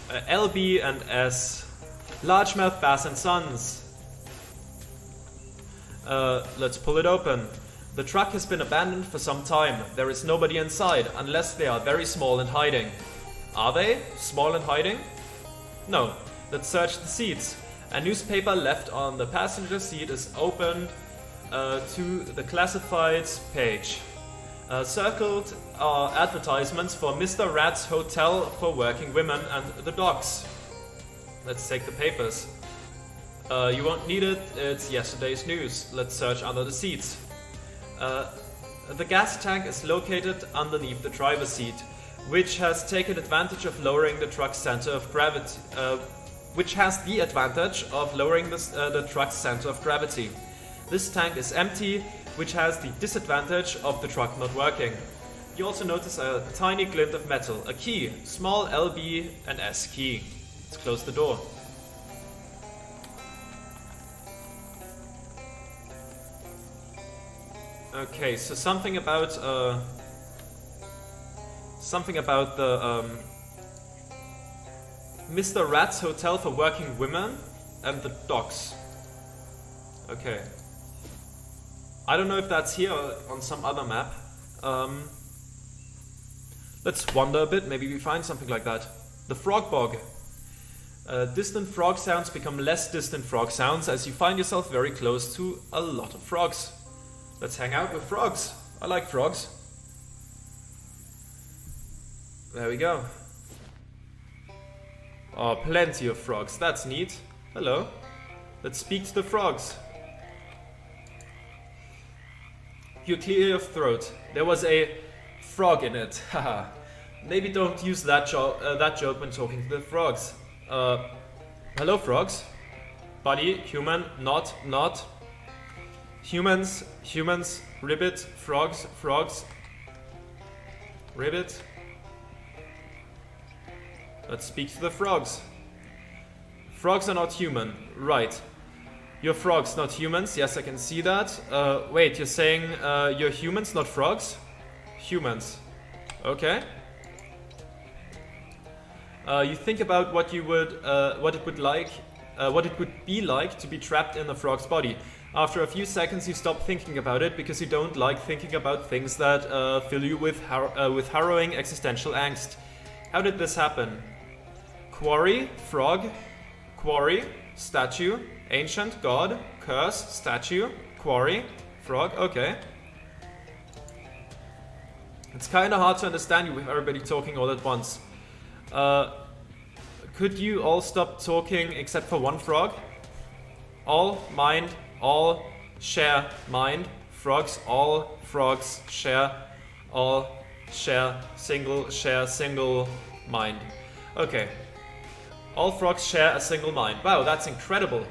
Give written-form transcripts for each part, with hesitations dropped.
LB and S. Largemouth Bass and Sons. Let's pull it open. The truck has been abandoned for some time. There is nobody inside, unless they are very small and hiding. Are they? Small and hiding? No. Let's search the seats. A newspaper left on the passenger seat is opened to the classifieds page. Circled are advertisements for Mr. Rat's Hotel for Working Women and the Dogs. Let's take the papers. You won't need it, it's yesterday's news. Let's search under the seats. The gas tank is located underneath the driver's seat, which has taken advantage of lowering the truck's center of gravity. The truck's center of gravity. This tank is empty, which has the disadvantage of the truck not working. You also notice a tiny glint of metal, a key, small LB and S key. Let's close the door. Okay, so something about the Mr. Rat's Hotel for Working Women and the Dogs. Okay. I don't know if that's here or on some other map. Let's wander a bit, maybe we find something like that. The Frog Bog. Distant frog sounds become less distant frog sounds as you find yourself very close to a lot of frogs. Let's hang out with frogs. I like frogs. There we go. Oh, plenty of frogs. That's neat. Hello. Let's speak to the frogs. You clear your throat. There was a frog in it. Haha. Maybe don't use that joke when talking to the frogs. Hello, frogs. Buddy, human, not. Humans, ribbit, frogs, ribbit. Let's speak to the frogs. Frogs are not human, right. You're frogs, not humans, yes, I can see that. Wait, you're saying you're humans, not frogs? Humans. Okay. You think about what it would be like to be trapped in a frog's body. After a few seconds you stop thinking about it because you don't like thinking about things that fill you with harrowing existential angst. How did this happen? Quarry, frog, quarry, statue, ancient, god, curse, statue, quarry, frog, okay. It's kinda hard to understand you with everybody talking all at once. Could you all stop talking except for one frog? All, mind, all, share, mind, frogs, all, frogs, share, all, share, single, mind. Okay. All frogs share a single mind. Wow, that's incredible.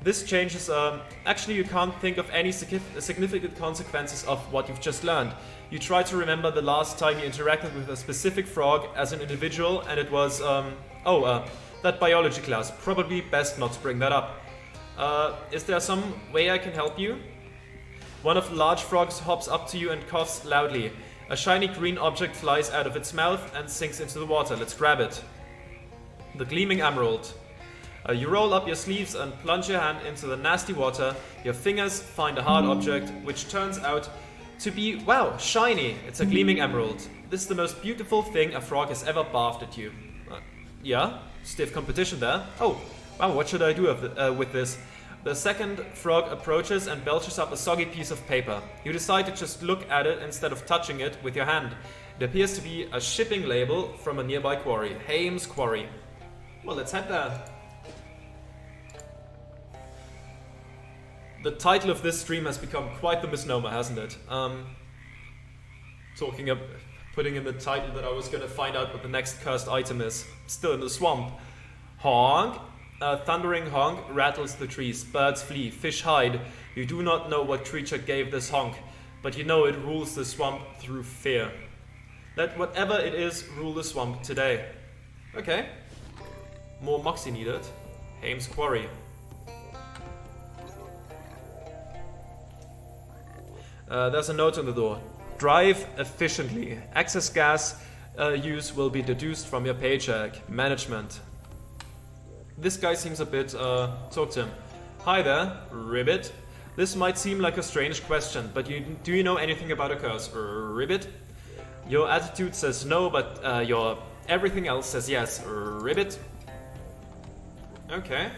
This changes, actually you can't think of any significant consequences of what you've just learned. You try to remember the last time you interacted with a specific frog as an individual and it was, that biology class. Probably best not to bring that up. Is there some way I can help you? One of the large frogs hops up to you and coughs loudly. A shiny green object flies out of its mouth and sinks into the water. Let's grab it. The gleaming emerald. You roll up your sleeves and plunge your hand into the nasty water. Your fingers find a hard object, which turns out to be, wow, shiny. It's a gleaming emerald. This is the most beautiful thing a frog has ever barfed at you. Yeah, stiff competition there. Oh, wow, what should I do with this? The second frog approaches and belches up a soggy piece of paper. You decide to just look at it instead of touching it with your hand. It appears to be a shipping label from a nearby quarry. Hames Quarry. Well, let's head there. The title of this stream has become quite the misnomer, hasn't it? Putting in the title that I was going to find out what the next cursed item is. Still in the swamp. Honk. A thundering honk rattles the trees. Birds flee. Fish hide. You do not know what creature gave this honk, but you know it rules the swamp through fear. Let whatever it is rule the swamp today. Okay. More moxie needed. Hames Quarry. There's a note on the door. Drive efficiently. Excess gas use will be deduced from your paycheck. Management. This guy seems a bit, talk to him. Hi there, Ribbit. This might seem like a strange question, but do you know anything about a curse, Ribbit? Your attitude says no, but your everything else says yes, Ribbit. Okay.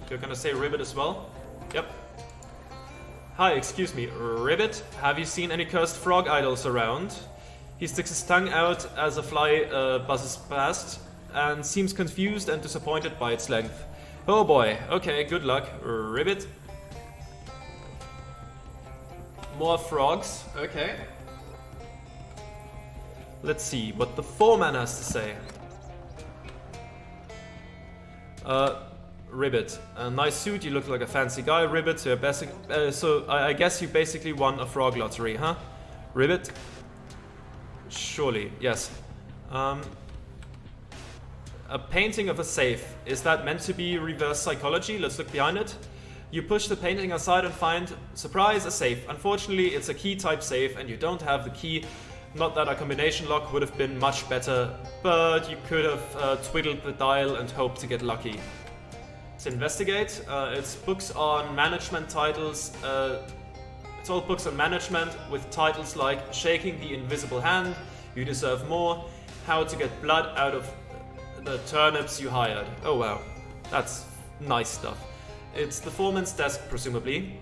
You're gonna say Ribbit as well? Yep. Hi, excuse me, Ribbit, have you seen any cursed frog idols around? He sticks his tongue out as a fly buzzes past and seems confused and disappointed by its length. Oh boy, okay, good luck, Ribbit. More frogs, okay. Let's see what the foreman has to say. Ribbit, a nice suit, you look like a fancy guy, Ribbit, so I guess you basically won a frog lottery, huh? Ribbit? Surely, yes. A painting of a safe. Is that meant to be reverse psychology? Let's look behind it. You push the painting aside and find, surprise, a safe. Unfortunately, it's a key type safe and you don't have the key. Not that a combination lock would have been much better, but you could have twiddled the dial and hoped to get lucky. To investigate, it's books on management titles. It's all books on management with titles like Shaking the Invisible Hand, You Deserve More, How to Get Blood Out of the Turnips You Hired. Oh wow, that's nice stuff. It's the foreman's desk, presumably.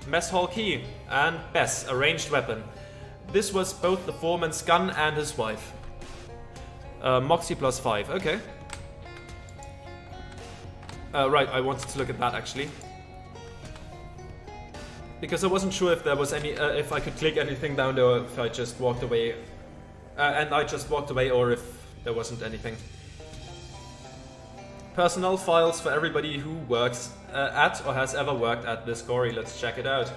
Mess hall key and Bess, a ranged weapon. This was both the foreman's gun and his wife. Moxie +5, okay. Right, I wanted to look at that actually. Because I wasn't sure if there was any, if I could click anything down there or if I just walked away. And I just walked away or if there wasn't anything. Personnel files for everybody who works at or has ever worked at this quarry. Let's check it out.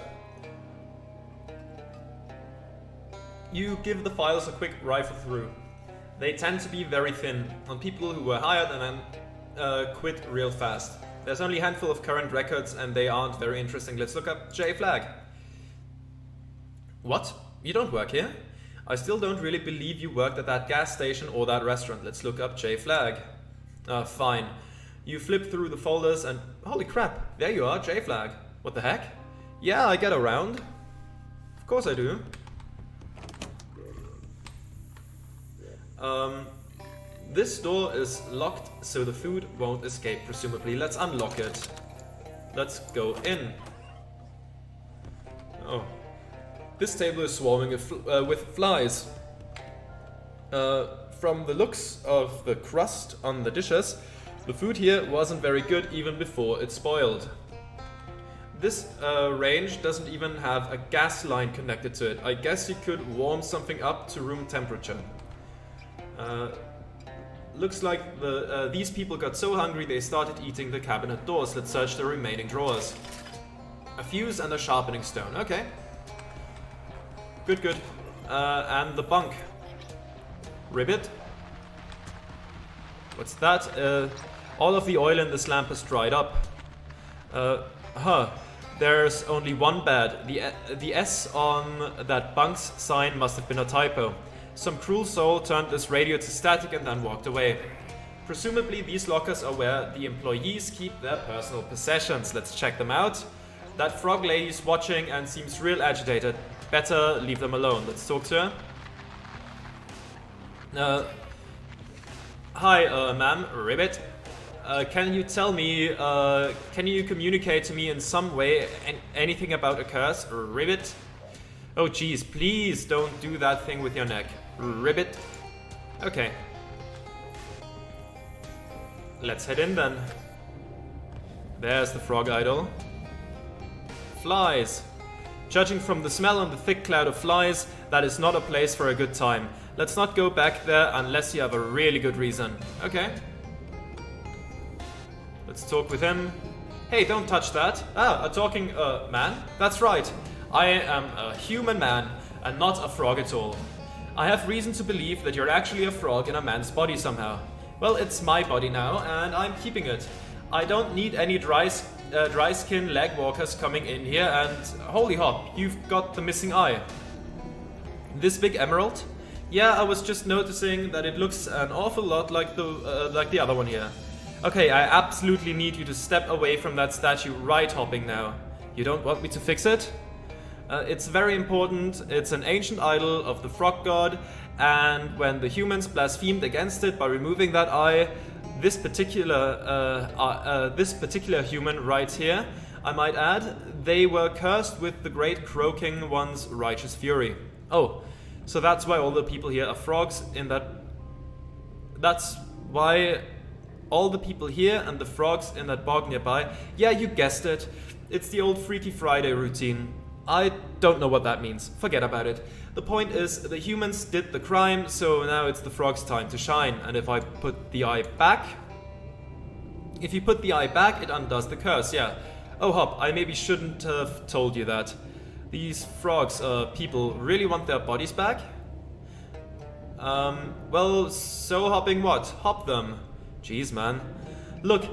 You give the files a quick rifle through. They tend to be very thin on people who were hired and then quit real fast. There's only a handful of current records and they aren't very interesting. Let's look up J Flag. What? You don't work here? I still don't really believe you worked at that gas station or that restaurant. Let's look up J Flag. Fine. You flip through the folders and... Holy crap, there you are, J Flag. What the heck? Yeah, I get around. Of course I do. This door is locked, so the food won't escape, presumably. Let's unlock it. Let's go in. Oh. This table is swarming with flies. From the looks of the crust on the dishes, the food here wasn't very good even before it spoiled. This range doesn't even have a gas line connected to it. I guess you could warm something up to room temperature. Looks like these people got so hungry they started eating the cabinet doors. Let's search the remaining drawers. A fuse and a sharpening stone. Okay. Good, good. And the bunk. Ribbit. What's that? All of the oil in this lamp has dried up. There's only one bed. The S on that bunk's sign must have been a typo. Some cruel soul turned this radio to static and then walked away. Presumably these lockers are where the employees keep their personal possessions. Let's check them out. That frog lady's watching and seems real agitated. Better leave them alone. Let's talk to her. Hi, ma'am, Ribbit. Can you tell me, can you communicate to me in some way anything about a curse, Ribbit? Oh geez, please don't do that thing with your neck. Ribbit. Okay. Let's head in then. There's the frog idol. Flies. Judging from the smell and the thick cloud of flies, that is not a place for a good time. Let's not go back there unless you have a really good reason. Okay. Let's talk with him. Hey, don't touch that. Ah, a talking, man? That's right. I am a human man and not a frog at all. I have reason to believe that you're actually a frog in a man's body somehow. Well, it's my body now and I'm keeping it. I don't need any dry skin leg walkers coming in here and holy hop, you've got the missing eye. This big emerald? Yeah, I was just noticing that it looks an awful lot like the other one here. Okay, I absolutely need you to step away from that statue right hopping now. You don't want me to fix it? It's very important. It's an ancient idol of the frog god, and when the humans blasphemed against it by removing that eye, this particular human right here, I might add, they were cursed with the great croaking one's righteous fury. Oh, so that's why all the people here are frogs in that... That's why all the people here and the frogs in that bog nearby... Yeah, you guessed it. It's the old Freaky Friday routine. I don't know what that means. Forget about it. The point is, the humans did the crime, so now it's the frog's time to shine. And if I put the eye back... If you put the eye back, it undoes the curse, yeah. Oh, Hop, I maybe shouldn't have told you that. These frogs, people, really want their bodies back? Well, so hopping what? Hop them. Jeez, man. Look,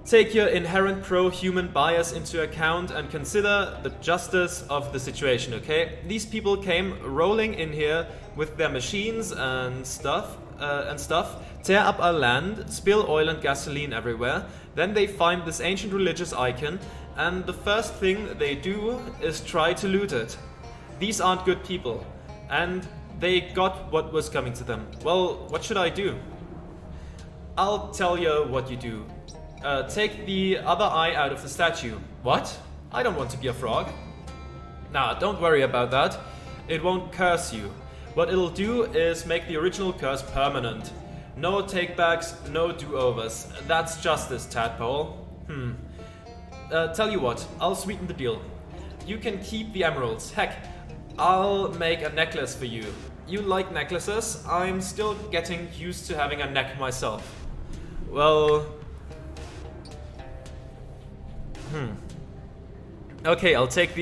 take your inherent pro-human bias into account and consider the justice of the situation, okay? These people came rolling in here with their machines and stuff, tear up our land, spill oil and gasoline everywhere, then they find this ancient religious icon, and the first thing they do is try to loot it. These aren't good people, and they got what was coming to them. Well, what should I do? I'll tell you what you do. Take the other eye out of the statue. What? I don't want to be a frog. Nah, don't worry about that. It won't curse you. What it'll do is make the original curse permanent. No takebacks, no do-overs. That's justice, tadpole. Tell you what, I'll sweeten the deal. You can keep the emeralds. Heck, I'll make a necklace for you. You like necklaces? I'm still getting used to having a neck myself. Well... Okay, I'll take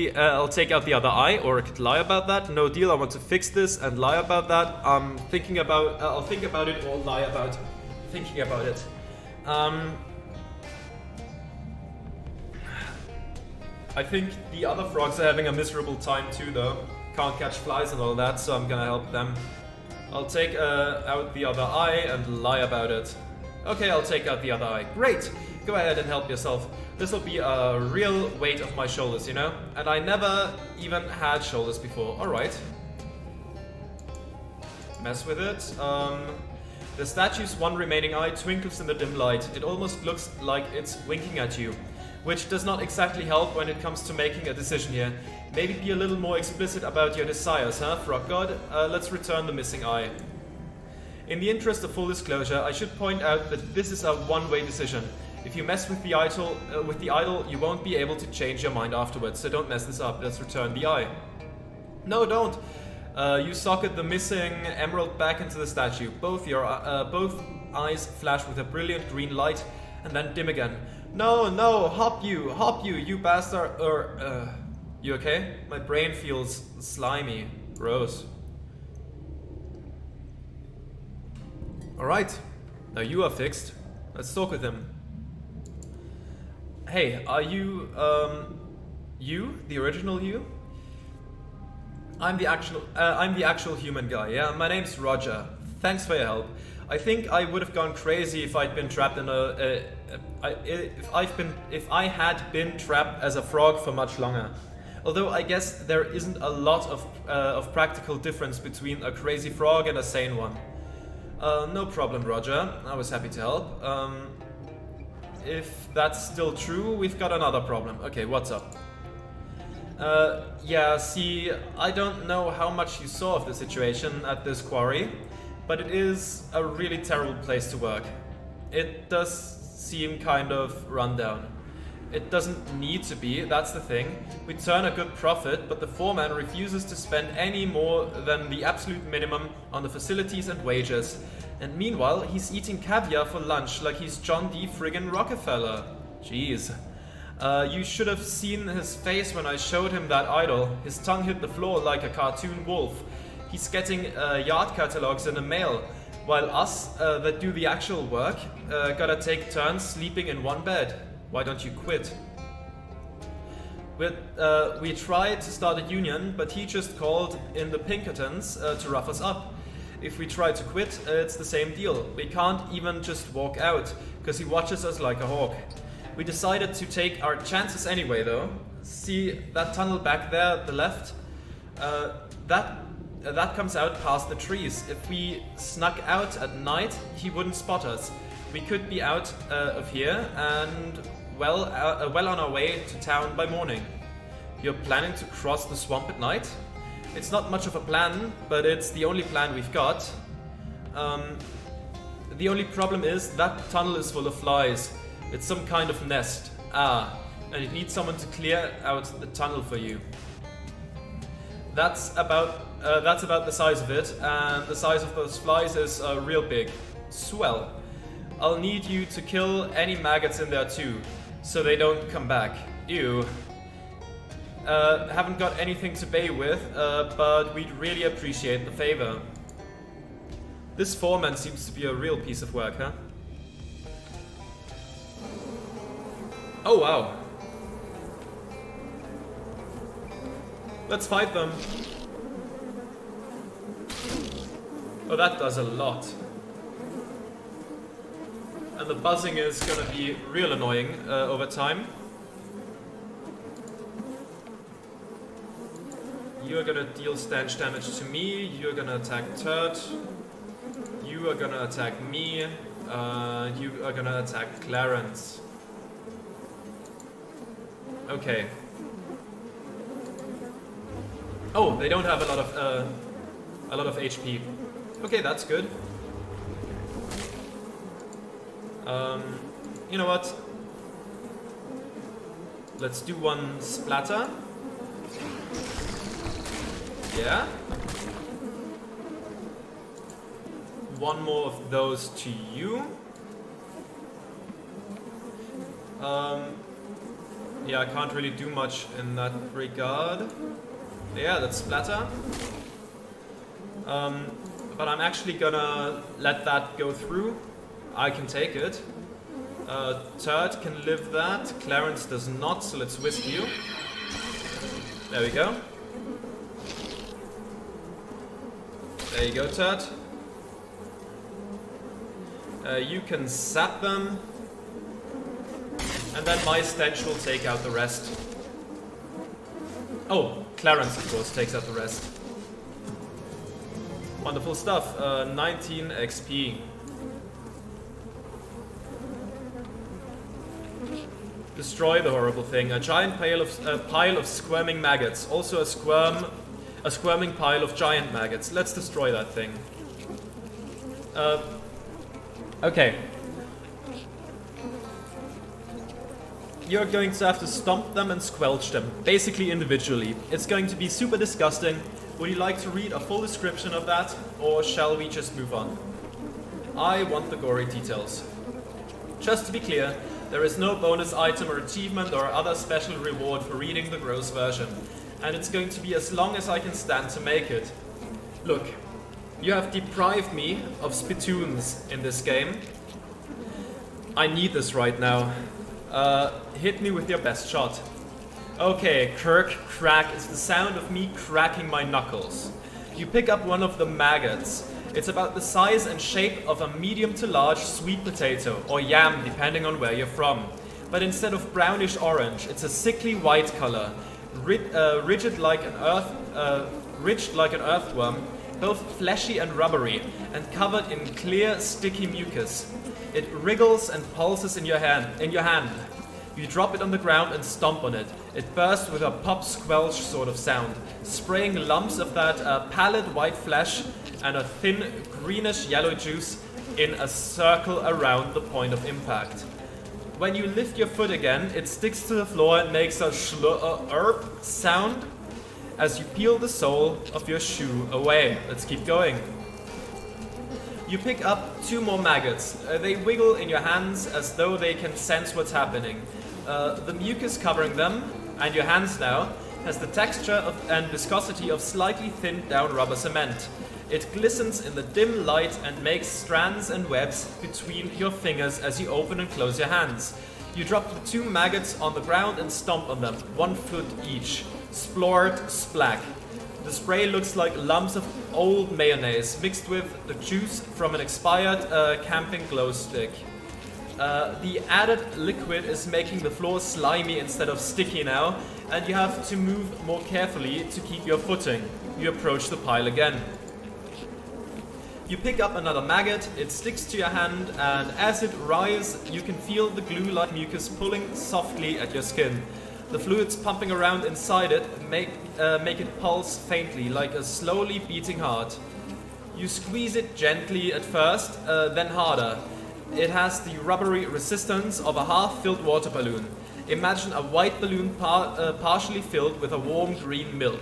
out the other eye, or I could lie about that. No deal, I want to fix this and lie about that. I'll think about it or lie about thinking about it. I think the other frogs are having a miserable time too, though. Can't catch flies and all that, so I'm gonna help them. I'll take out the other eye and lie about it. Okay, I'll take out the other eye. Great! Go ahead and help yourself. This'll be a real weight off my shoulders, you know? And I never even had shoulders before. Alright. Mess with it. The statue's one remaining eye twinkles in the dim light. It almost looks like it's winking at you, which does not exactly help when it comes to making a decision here. Maybe be a little more explicit about your desires, huh, Frog God? Let's return the missing eye. In the interest of full disclosure, I should point out that this is a one-way decision. If you mess with the idol, you won't be able to change your mind afterwards, so don't mess this up. Let's return the eye. No, don't! You socket the missing emerald back into the statue. Both eyes flash with a brilliant green light, and then dim again. No, hop you bastard! You okay? My brain feels slimy. Gross. Alright, now you are fixed. Let's talk with him. Hey, are you, you? The original you? I'm the actual human guy, yeah? My name's Roger. Thanks for your help. I think I would have gone crazy if I'd been trapped in if I had been trapped as a frog for much longer. Although I guess there isn't a lot of practical difference between a crazy frog and a sane one. No problem, Roger. I was happy to help. If that's still true, we've got another problem. Okay, what's up? Yeah, see, I don't know how much you saw of the situation at this quarry, but it is a really terrible place to work. It does seem kind of run down. It doesn't need to be, that's the thing. We turn a good profit, but the foreman refuses to spend any more than the absolute minimum on the facilities and wages. And meanwhile, he's eating caviar for lunch like he's John D. friggin' Rockefeller. Jeez. You should have seen his face when I showed him that idol. His tongue hit the floor like a cartoon wolf. He's getting yard catalogs in the mail, while us, that do the actual work, gotta take turns sleeping in one bed. Why don't you quit? We tried to start a union, but he just called in the Pinkertons to rough us up. If we try to quit, it's the same deal. We can't even just walk out, because he watches us like a hawk. We decided to take our chances anyway, though. See that tunnel back there at the left? That comes out past the trees. If we snuck out at night, he wouldn't spot us. We could be out of here and well on our way to town by morning. You're planning to cross the swamp at night? It's not much of a plan, but it's the only plan we've got. The only problem is that tunnel is full of flies. It's some kind of nest. And it needs someone to clear out the tunnel for you. That's about the size of it, and the size of those flies is real big. Swell. I'll need you to kill any maggots in there too, so they don't come back. Ew. Haven't got anything to pay with, but we'd really appreciate the favor. This foreman seems to be a real piece of work, huh? Oh wow. Let's fight them. Oh, that does a lot. And the buzzing is gonna be real annoying over time. You are gonna deal stench damage to me, you're gonna attack Turd, you are gonna attack me, you are gonna attack Clarence. Okay. Oh, they don't have a lot of HP. Okay, that's good. You know what? Let's do one splatter. Yeah. One more of those to you. Yeah, I can't really do much in that regard. Yeah, that's splatter. But I'm actually gonna let that go through. I can take it. Turd can live that. Clarence does not, so let's whisk you. There we go. There you go, Turd. You can sap them. And then my stench will take out the rest. Oh, Clarence, of course, takes out the rest. Wonderful stuff. 19 XP. Destroy the horrible thing. A giant pile of squirming maggots. Also a squirming pile of giant maggots. Let's destroy that thing. Okay. You're going to have to stomp them and squelch them, basically individually. It's going to be super disgusting. Would you like to read a full description of that, or shall we just move on? I want the gory details. Just to be clear, there is no bonus item or achievement or other special reward for reading the gross version, and it's going to be as long as I can stand to make it. Look, you have deprived me of spittoons in this game. I need this right now. Hit me with your best shot. Okay, Kirk, crack is the sound of me cracking my knuckles. You pick up one of the maggots. It's about the size and shape of a medium to large sweet potato, or yam depending on where you're from. But instead of brownish orange, it's a sickly white color, rigid like an earthworm, both fleshy and rubbery, and covered in clear, sticky mucus. It wriggles and pulses in your hand. You drop it on the ground and stomp on it. It bursts with a pop squelch sort of sound, spraying lumps of that pallid white flesh and a thin greenish yellow juice in a circle around the point of impact. When you lift your foot again, it sticks to the floor and makes a slurp sound as you peel the sole of your shoe away. Let's keep going. You pick up 2 more maggots. They wiggle in your hands as though they can sense what's happening. The mucus covering them, and your hands now, has the texture and viscosity of slightly thinned down rubber cement. It glistens in the dim light and makes strands and webs between your fingers as you open and close your hands. You drop the 2 maggots on the ground and stomp on them, 1 foot each. Splort, splack. The spray looks like lumps of old mayonnaise mixed with the juice from an expired camping glow stick. The added liquid is making the floor slimy instead of sticky now, and you have to move more carefully to keep your footing. You approach the pile again. You pick up another maggot, it sticks to your hand, and as it writhes, you can feel the glue-like mucus pulling softly at your skin. The fluids pumping around inside it make it pulse faintly, like a slowly beating heart. You squeeze it gently at first, then harder. It has the rubbery resistance of a half-filled water balloon. Imagine a white balloon partially filled with a warm green milk,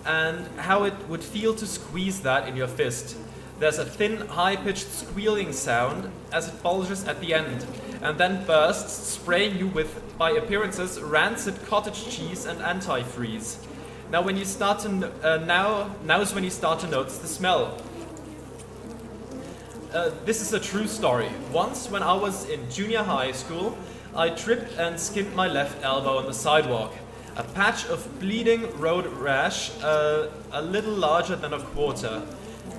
and how it would feel to squeeze that in your fist. There's a thin, high-pitched squealing sound as it bulges at the end, and then bursts, spraying you with, by appearances, rancid cottage cheese and antifreeze. Now when you start to now's when you start to notice the smell. This is a true story. Once, when I was in junior high school, I tripped and skinned my left elbow on the sidewalk. A patch of bleeding road rash, a little larger than a quarter.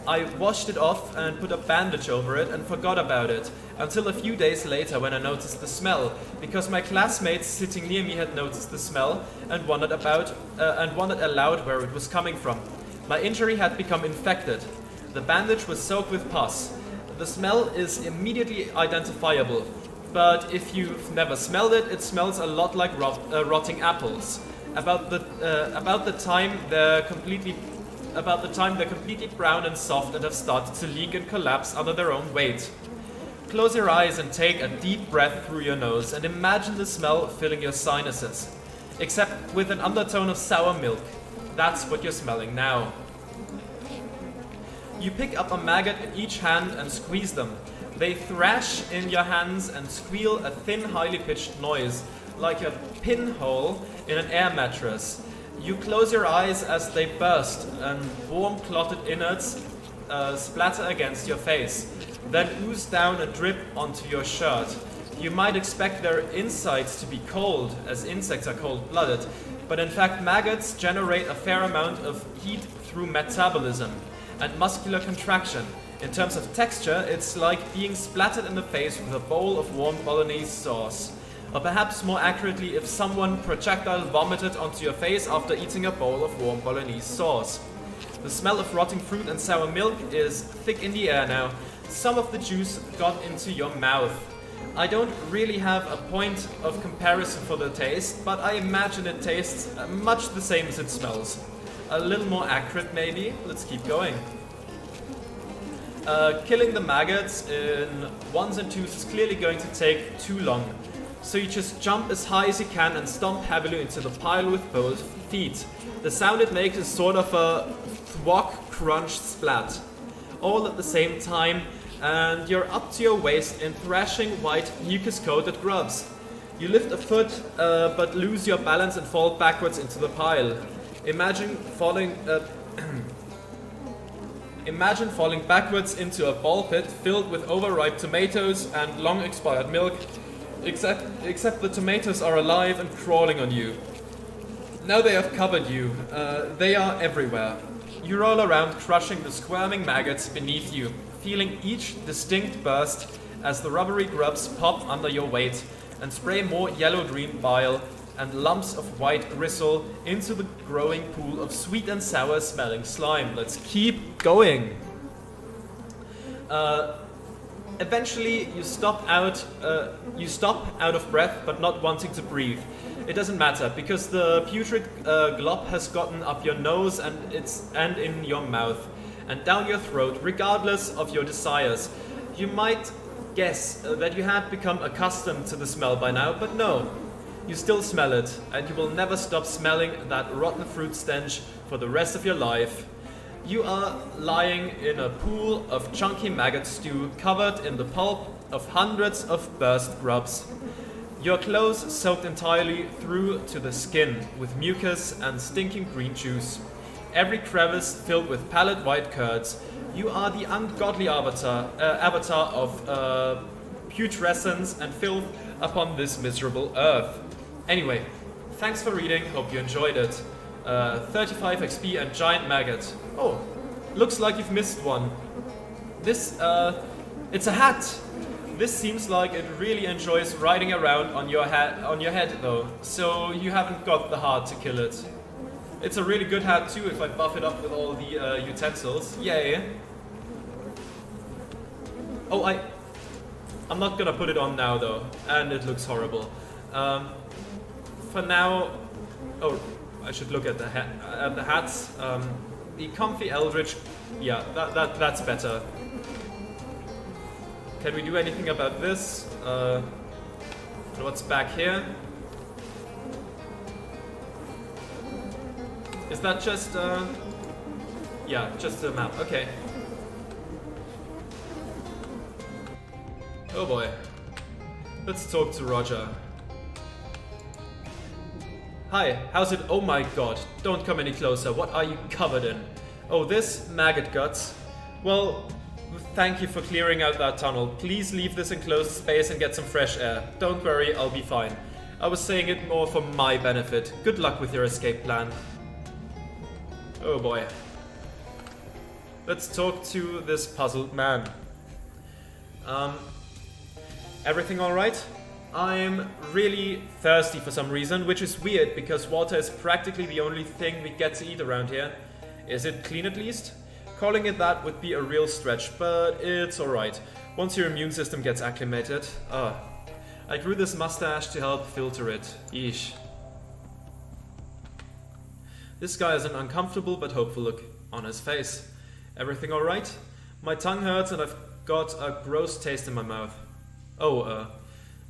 I washed it off and put a bandage over it and forgot about it, until a few days later when I noticed the smell, because my classmates sitting near me had noticed the smell and wondered aloud where it was coming from. My injury had become infected. The bandage was soaked with pus. The smell is immediately identifiable, but if you've never smelled it, it smells a lot like rotting apples. About the time they're completely brown and soft and have started to leak and collapse under their own weight. Close your eyes and take a deep breath through your nose and imagine the smell filling your sinuses, except with an undertone of sour milk. That's what you're smelling now. You pick up a maggot in each hand and squeeze them. They thrash in your hands and squeal a thin, highly pitched noise, like a pinhole in an air mattress. You close your eyes as they burst, and warm clotted innards splatter against your face, then ooze down and drip onto your shirt. You might expect their insides to be cold, as insects are cold-blooded, but in fact maggots generate a fair amount of heat through metabolism and muscular contraction. In terms of texture, it's like being splattered in the face with a bowl of warm bolognese sauce. Or perhaps more accurately, if someone projectile vomited onto your face after eating a bowl of warm bolognese sauce. The smell of rotting fruit and sour milk is thick in the air now. Some of the juice got into your mouth. I don't really have a point of comparison for the taste, but I imagine it tastes much the same as it smells. A little more accurate maybe. Let's keep going. Killing the maggots in ones and twos is clearly going to take too long. So you just jump as high as you can and stomp heavily into the pile with both feet. The sound it makes is sort of a thwack crunch splat, all at the same time, and you're up to your waist in thrashing white mucus-coated grubs. You lift a foot, but lose your balance and fall backwards into the pile. Imagine falling backwards into a ball pit filled with overripe tomatoes and long expired milk, except the tomatoes are alive and crawling on you. Now they have covered you. They are everywhere. You roll around, crushing the squirming maggots beneath you, feeling each distinct burst as the rubbery grubs pop under your weight and spray more yellow-green bile and lumps of white gristle into the growing pool of sweet and sour smelling slime. Let's keep going. Eventually you stop out of breath but not wanting to breathe. It doesn't matter because the putrid glob has gotten up your nose and in your mouth and down your throat regardless of your desires. You might guess that you had become accustomed to the smell by now, but no. You still smell it, and you will never stop smelling that rotten fruit stench for the rest of your life. You are lying in a pool of chunky maggot stew covered in the pulp of hundreds of burst grubs. Your clothes soaked entirely through to the skin with mucus and stinking green juice. Every crevice filled with pallid white curds. You are the ungodly avatar of putrescence and filth upon this miserable earth. Anyway, thanks for reading, hope you enjoyed it. 35 XP and giant maggot. Oh, looks like you've missed one. This, it's a hat. This seems like it really enjoys riding around on your head though, so you haven't got the heart to kill it. It's a really good hat too if I buff it up with all the utensils. Yay! Oh, I'm not gonna put it on now though, and it looks horrible. For now, oh, I should look at the hats. The comfy eldritch, yeah, that's better. Can we do anything about this? What's back here? Is that just, yeah, just a map, okay. Oh boy. Let's talk to Roger. Hi, how's it? Oh my god, don't come any closer. What are you covered in? Oh, this? Maggot guts. Well, thank you for clearing out that tunnel. Please leave this enclosed space and get some fresh air. Don't worry, I'll be fine. I was saying it more for my benefit. Good luck with your escape plan. Oh boy. Let's talk to this puzzled man. Everything alright? I'm really thirsty for some reason, which is weird because water is practically the only thing we get to eat around here. Is it clean at least? Calling it that would be a real stretch, but it's alright. Once your immune system gets acclimated. I grew this mustache to help filter it. Yeesh. This guy has an uncomfortable but hopeful look on his face. Everything alright? My tongue hurts and I've got a gross taste in my mouth. Oh,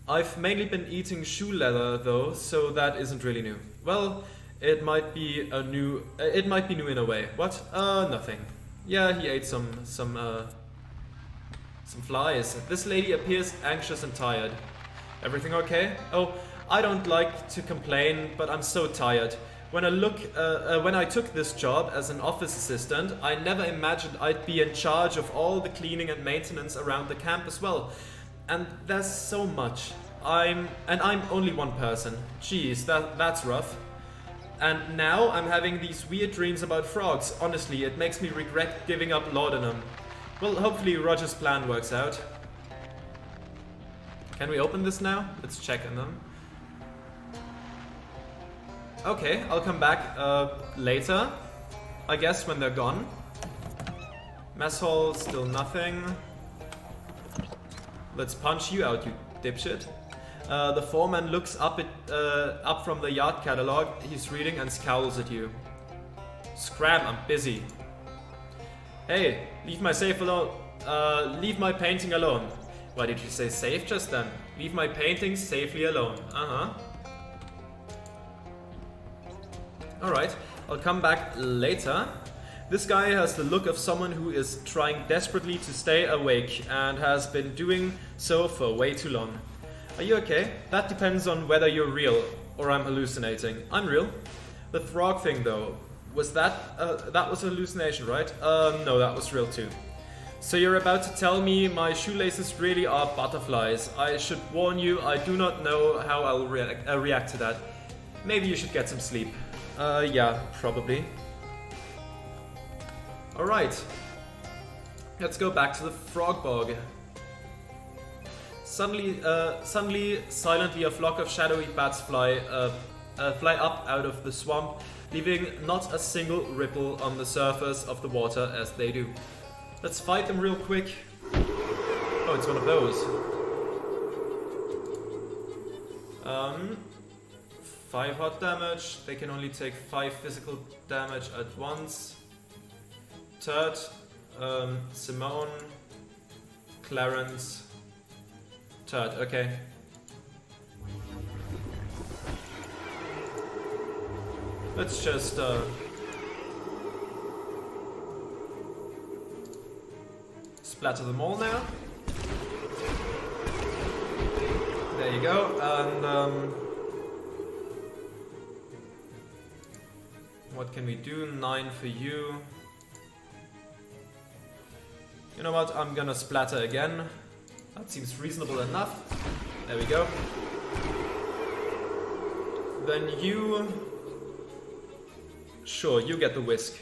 I've mainly been eating shoe leather though, so that isn't really new. Well, it might be new in a way. What? Nothing. Yeah, he ate some flies. This lady appears anxious and tired. Everything okay? Oh, I don't like to complain, but I'm so tired. When I took this job as an office assistant, I never imagined I'd be in charge of all the cleaning and maintenance around the camp as well. And there's so much. I'm only one person. Jeez, that's rough. And now I'm having these weird dreams about frogs. Honestly, it makes me regret giving up laudanum. Well, hopefully Roger's plan works out. Can we open this now? Let's check on them. Okay, I'll come back later. I guess when they're gone. Mess hall, still nothing. Let's punch you out, you dipshit. The foreman looks up from the yard catalog he's reading and scowls at you. Scram, I'm busy. Hey, leave my safe alone. Leave my painting alone. Why did you say safe just then? Leave my paintings safely alone. Alright, I'll come back later. This guy has the look of someone who is trying desperately to stay awake and has been doing so for way too long. Are you okay? That depends on whether you're real or I'm hallucinating. I'm real. The frog thing though, was that was a hallucination, right? No, that was real too. So you're about to tell me my shoelaces really are butterflies. I should warn you, I do not know how I'll react to that. Maybe you should get some sleep. Yeah, probably. Alright. Let's go back to the frog bog. Suddenly, silently, a flock of shadowy bats fly up out of the swamp, leaving not a single ripple on the surface of the water as they do. Let's fight them real quick. Oh, it's one of those. 5 hot damage. They can only take 5 physical damage at once. Turd, Simone, Clarence, Turd, okay. Let's just splatter them all now. There you go, and what can we do? 9 for you. You know what, I'm gonna splatter again. That seems reasonable enough. There we go. Then you... Sure, you get the whisk.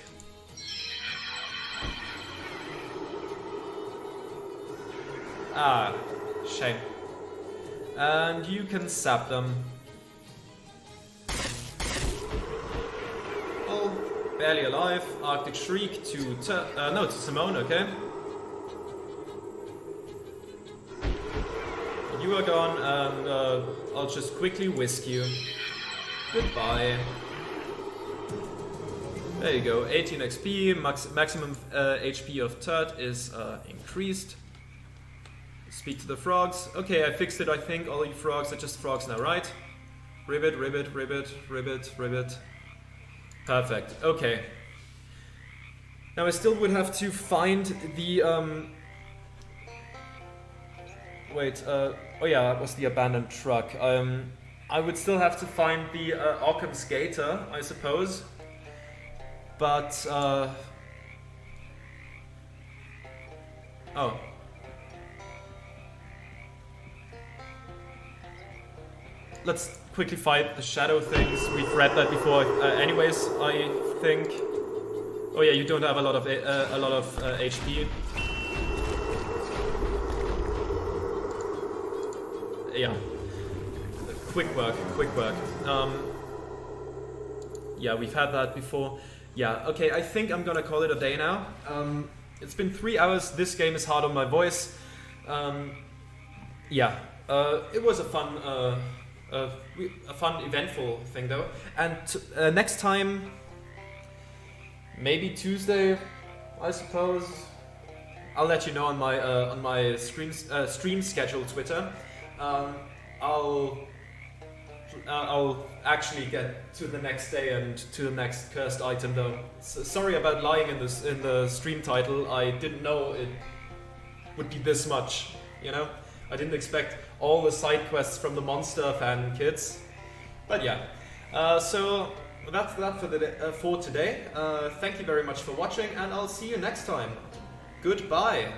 Ah, shame. And you can sap them. Oh, barely alive. Arctic Shriek to to Simone, okay. You are gone, and I'll just quickly whisk you. Goodbye. There you go, 18 XP, maximum HP of Tut is increased. Speak to the frogs. Okay, I fixed it, I think. All you frogs are just frogs now, right? Ribbit, ribbit, ribbit, ribbit, ribbit. Perfect, okay. Now I still would have to find the... Wait, oh yeah, that was the abandoned truck. I would still have to find the Occam Skater, I suppose. But, oh. Let's quickly fight the shadow things. We've read that before, anyways, I think. Oh yeah, you don't have a lot of HP. Yeah. Quick work, quick work. Yeah, we've had that before. Yeah, okay, I think I'm gonna call it a day now. It's been 3 hours. This game is hard on my voice. Yeah, it was a fun, eventful thing though. And next time, maybe Tuesday, I suppose. I'll let you know on my stream schedule Twitter. I'll actually get to the next day and to the next cursed item though. So, sorry about lying in the stream title. I didn't know it would be this much, you know? I didn't expect all the side quests from the Monster fan kids. But yeah. So that's that for today. Thank you very much for watching, and I'll see you next time. Goodbye.